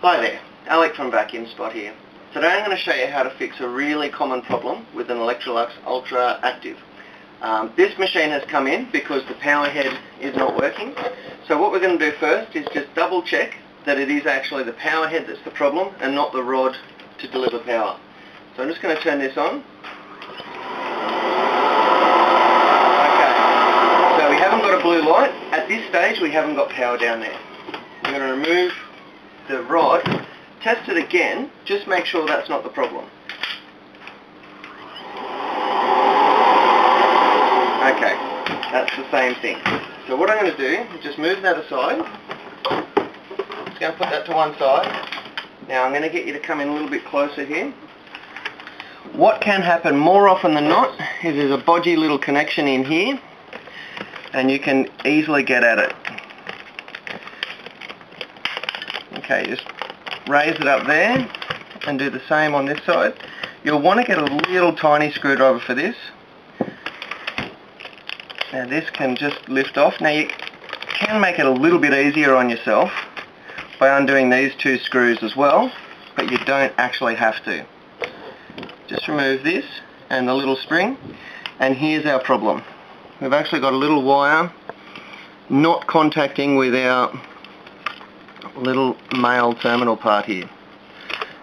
Hi there, Alec from Vacuum Spot here. Today I'm going to show you how to fix a really common problem with an Electolux Ultra Active. This machine has come in because the power head is not working. So what we're going to do first is just double check that it is actually the power head that's the problem and not the rod to deliver power. So I'm just going to turn this on. Okay, so we haven't got a blue light. At this stage we haven't got power down there. I'm going to remove the rod, test it again, just make sure that's not the problem. Okay, that's the same thing. So what I'm going to do is just move that aside. Just going to put that to one side. Now I'm going to get you to come in a little bit closer here. What can happen more often than not is there's a bodgy little connection in here and you can easily get at it. Okay, just raise it up there and do the same on this side. You'll want to get a little tiny screwdriver for this. Now this can just lift off. Now you can make it a little bit easier on yourself by undoing these two screws as well, but you don't actually have to. Just remove this and the little spring, and here's our problem. We've actually got a little wire not contacting with our little male terminal part here.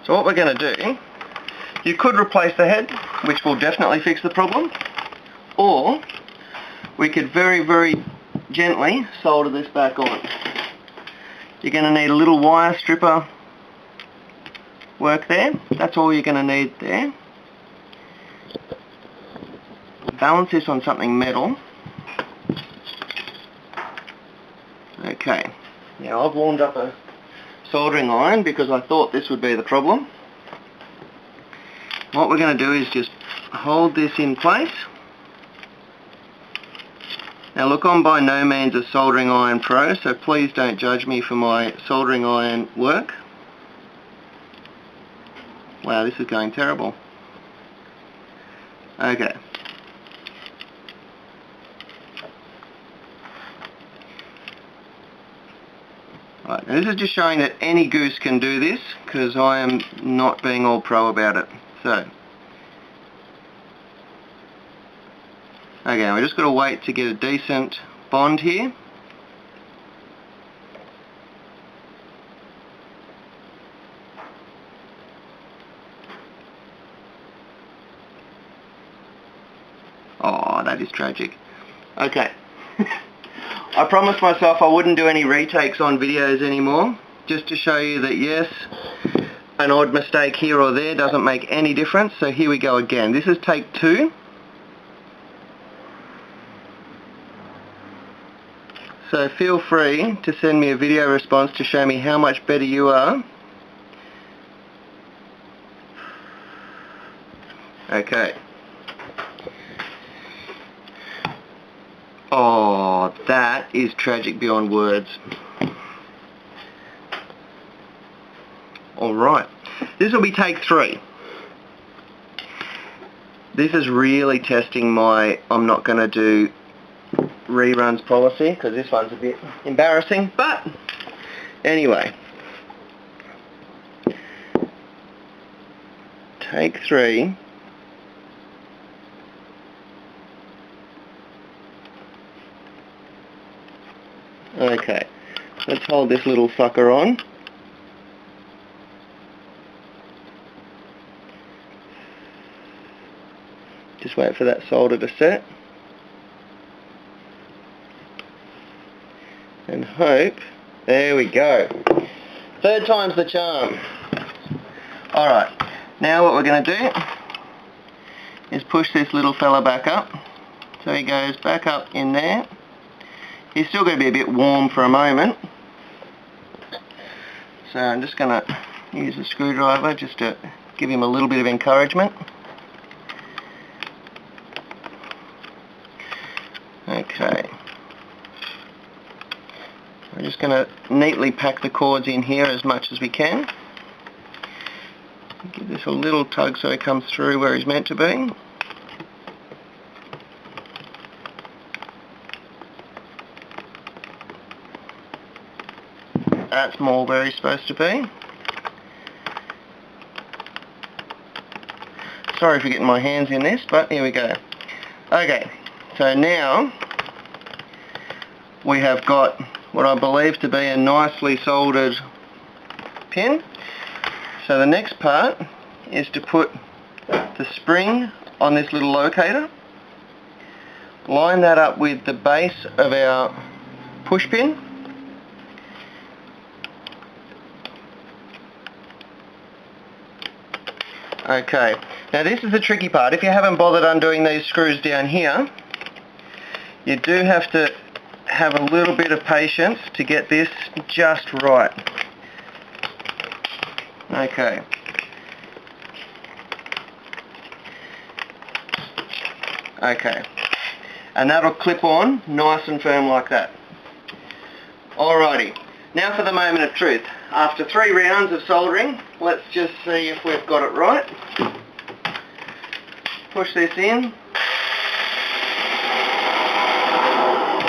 So what we're going to do, you could replace the head, which will definitely fix the problem, or we could very, very gently solder this back on. You're going to need a little wire stripper work there. That's all you're going to need there. Balance this on something metal. Okay, now I've warmed up a soldering iron because I thought this would be the problem. What we're going to do is just hold this in place. Now look, I'm by no means a soldering iron pro, so please don't judge me for my soldering iron work. Wow, this is going terrible. Okay. Right, now this is just showing that any goose can do this, because I am not being all pro about it. So, okay, we're just got to wait to get a decent bond here. Oh, that is tragic. Okay. I promised myself I wouldn't do any retakes on videos anymore, just to show you that yes, an odd mistake here or there doesn't make any difference. So here we go again. This is take 2. So feel free to send me a video response to show me how much better you are. Okay. Oh, that is tragic beyond words. Alright, this will be take 3. This is really testing my I'm not going to do reruns policy, because this one's a bit embarrassing, but anyway. Take 3. Okay, let's hold this little fucker on. Just wait for that solder to set. And hope, there we go. 3rd time's the charm. Alright, now what we're going to do is push this little fella back up. So he goes back up in there. He's still going to be a bit warm for a moment. So I'm just going to use a screwdriver just to give him a little bit of encouragement. Okay. We're just going to neatly pack the cords in here as much as we can. Give this a little tug so he comes through where he's meant to be. That's more where he's supposed to be. Sorry for getting my hands in this, but here we go. Okay, so now we have got what I believe to be a nicely soldered pin. So the next part is to put the spring on this little locator, line that up with the base of our push pin, okay. Now this is the tricky part. If you haven't bothered undoing these screws down here, you do have to have a little bit of patience to get this just right. Okay. Okay. And that'll clip on nice and firm like that. Alrighty. Now for the moment of truth. After 3 rounds of soldering, let's just see if we've got it right. Push this in.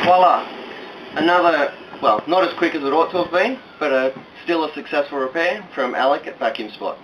Voila! Another, well, not as quick as it ought to have been, but still a successful repair from Alec at Vacuum Spot.